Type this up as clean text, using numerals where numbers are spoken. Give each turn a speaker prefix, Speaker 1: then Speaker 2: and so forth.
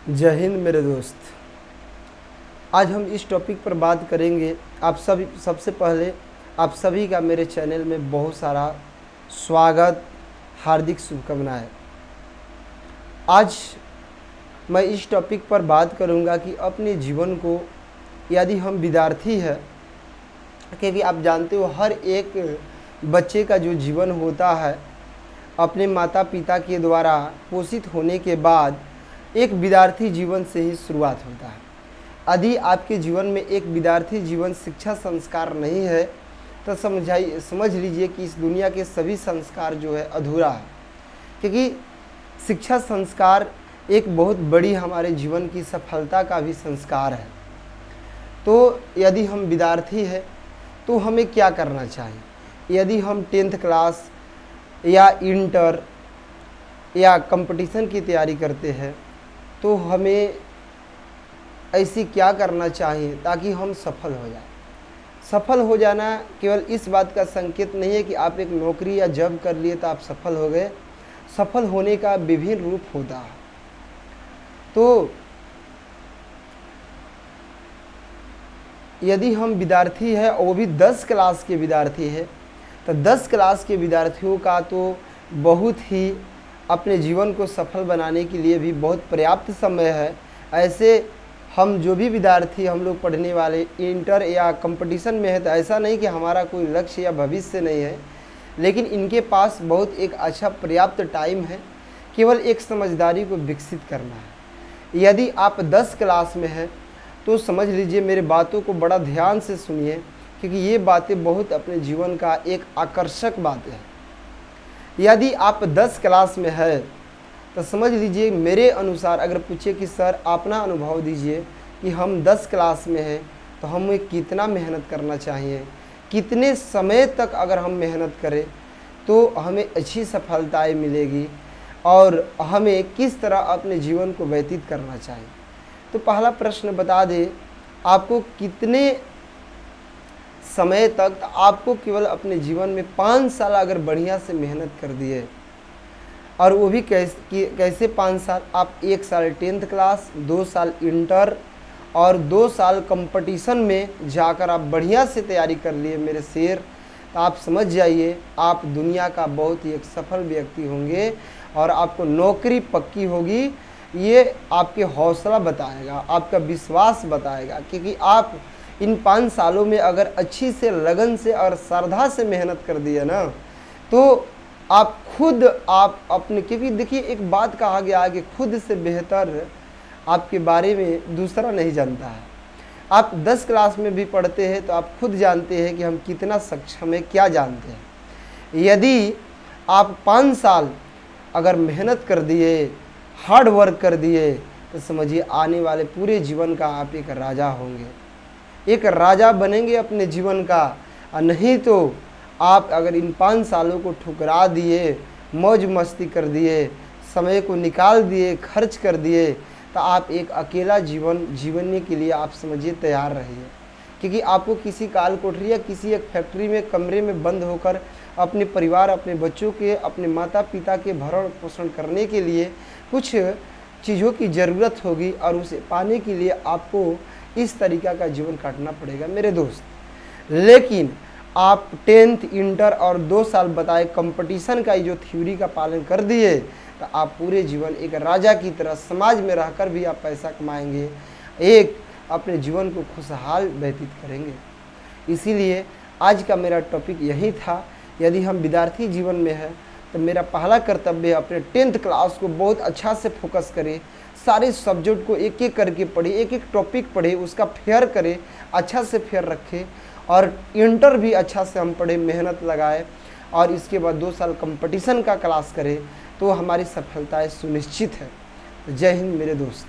Speaker 1: जय हिंद मेरे दोस्त। आज हम इस टॉपिक पर बात करेंगे। सबसे पहले आप सभी का मेरे चैनल में बहुत सारा स्वागत, हार्दिक शुभकामनाएं। आज मैं इस टॉपिक पर बात करूंगा कि अपने जीवन को, यदि हम विद्यार्थी हैं, क्योंकि आप जानते हो हर एक बच्चे का जो जीवन होता है अपने माता पिता के द्वारा पोषित होने के बाद एक विद्यार्थी जीवन से ही शुरुआत होता है। यदि आपके जीवन में एक विद्यार्थी जीवन शिक्षा संस्कार नहीं है तो समझ लीजिए कि इस दुनिया के सभी संस्कार जो है अधूरा है, क्योंकि शिक्षा संस्कार एक बहुत बड़ी हमारे जीवन की सफलता का भी संस्कार है। तो यदि हम विद्यार्थी हैं तो हमें क्या करना चाहिए? यदि हम 10th क्लास या इंटर या कंपटीशन की तैयारी करते हैं तो हमें ऐसी क्या करना चाहिए ताकि हम सफल हो जाए। सफल हो जाना केवल इस बात का संकेत नहीं है कि आप एक नौकरी या जॉब कर लिए तो आप सफल हो गए। सफल होने का विभिन्न रूप होता है। तो यदि हम विद्यार्थी हैं और वो भी 10 क्लास के विद्यार्थी है तो 10 क्लास के विद्यार्थियों का तो बहुत ही अपने जीवन को सफल बनाने के लिए भी बहुत पर्याप्त समय है। ऐसे हम जो भी विद्यार्थी हम लोग पढ़ने वाले इंटर या कंपटीशन में है तो ऐसा नहीं कि हमारा कोई लक्ष्य या भविष्य नहीं है, लेकिन इनके पास बहुत एक अच्छा पर्याप्त टाइम है। केवल एक समझदारी को विकसित करना है। यदि आप 10 क्लास में हैं तो समझ लीजिए, मेरे बातों को बड़ा ध्यान से सुनिए, क्योंकि ये बातें बहुत अपने जीवन का एक आकर्षक बात है। यदि आप 10 क्लास में है तो समझ लीजिए, मेरे अनुसार अगर पूछे कि सर अपना अनुभव दीजिए कि हम 10 क्लास में हैं तो हमें कितना मेहनत करना चाहिए, कितने समय तक अगर हम मेहनत करें तो हमें अच्छी सफलताएं मिलेगी और हमें किस तरह अपने जीवन को व्यतीत करना चाहिए। तो पहला प्रश्न बता दे, आपको कितने समय तक, आपको केवल अपने जीवन में 5 साल अगर बढ़िया से मेहनत कर दिए, और वो भी कैसे 5 साल, आप 1 साल 10th क्लास, 2 साल इंटर और 2 साल कंपटीशन में जाकर आप बढ़िया से तैयारी कर लिए मेरे शेर, तो आप समझ जाइए आप दुनिया का बहुत ही एक सफल व्यक्ति होंगे और आपको नौकरी पक्की होगी। ये आपके हौसला बताएगा, आपका विश्वास बताएगा, क्योंकि आप इन 5 सालों में अगर अच्छी से लगन से और श्रद्धा से मेहनत कर दिए ना तो आप खुद आप अपने, क्योंकि देखिए एक बात कहा गया है कि खुद से बेहतर आपके बारे में दूसरा नहीं जानता है। आप 10 क्लास में भी पढ़ते हैं तो आप खुद जानते हैं कि हम कितना सक्षम है, क्या जानते हैं। यदि आप 5 साल अगर मेहनत कर दिए, हार्ड वर्क कर दिए, तो समझिए आने वाले पूरे जीवन का आप एक राजा होंगे, एक राजा बनेंगे अपने जीवन का। और नहीं तो आप अगर इन 5 सालों को ठुकरा दिए, मौज मस्ती कर दिए, समय को निकाल दिए, खर्च कर दिए, तो आप एक अकेला जीवन जीवने के लिए आप समझिए तैयार रहिए, क्योंकि आपको किसी काल कोठरी या किसी एक फैक्ट्री में कमरे में बंद होकर अपने परिवार, अपने बच्चों के, अपने माता पिता के भरण पोषण करने के लिए कुछ चीज़ों की ज़रूरत होगी और उसे पाने के लिए आपको इस तरीक़ा का जीवन काटना पड़ेगा मेरे दोस्त। लेकिन आप 10th इंटर और 2 साल बताए कंपटीशन का जो थ्योरी का पालन कर दिए तो आप पूरे जीवन एक राजा की तरह समाज में रहकर भी आप पैसा कमाएंगे, एक अपने जीवन को खुशहाल व्यतीत करेंगे। इसीलिए आज का मेरा टॉपिक यही था। यदि हम विद्यार्थी जीवन में हैं तो मेरा पहला कर्तव्य है अपने 10th क्लास को बहुत अच्छा से फोकस करें, सारे सब्जेक्ट को एक एक करके पढ़े, एक एक टॉपिक पढ़े, उसका फेयर करें, अच्छा से फेयर रखें, और इंटर भी अच्छा से हम पढ़े, मेहनत लगाए, और इसके बाद 2 साल कंपटीशन का क्लास करें तो हमारी सफलताएं सुनिश्चित है। जय हिंद मेरे दोस्त।